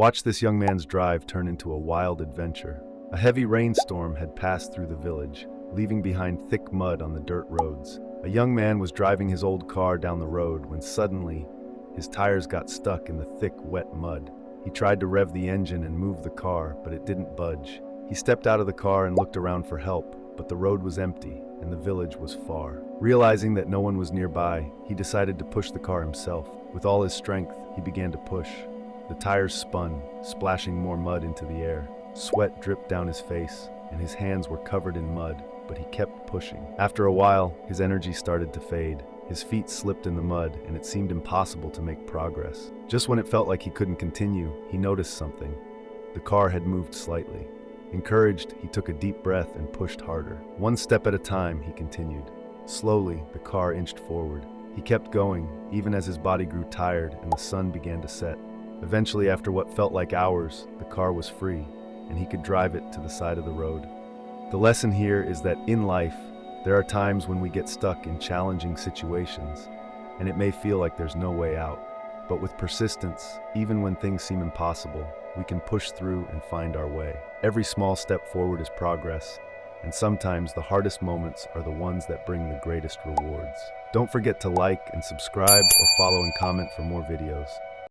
Watch this young man's drive turn into a wild adventure. A heavy rainstorm had passed through the village, leaving behind thick mud on the dirt roads. A young man was driving his old car down the road when suddenly his tires got stuck in the thick, wet mud. He tried to rev the engine and move the car, but it didn't budge. He stepped out of the car and looked around for help, but the road was empty and the village was far. Realizing that no one was nearby, he decided to push the car himself. With all his strength, he began to push. The tires spun, splashing more mud into the air. Sweat dripped down his face, and his hands were covered in mud, but he kept pushing. After a while, his energy started to fade. His feet slipped in the mud, and it seemed impossible to make progress. Just when it felt like he couldn't continue, he noticed something. The car had moved slightly. Encouraged, he took a deep breath and pushed harder. One step at a time, he continued. Slowly, the car inched forward. He kept going, even as his body grew tired and the sun began to set. Eventually, after what felt like hours, the car was free, and he could drive it to the side of the road. The lesson here is that in life, there are times when we get stuck in challenging situations, and it may feel like there's no way out. But with persistence, even when things seem impossible, we can push through and find our way. Every small step forward is progress, and sometimes the hardest moments are the ones that bring the greatest rewards. Don't forget to like and subscribe or follow and comment for more videos.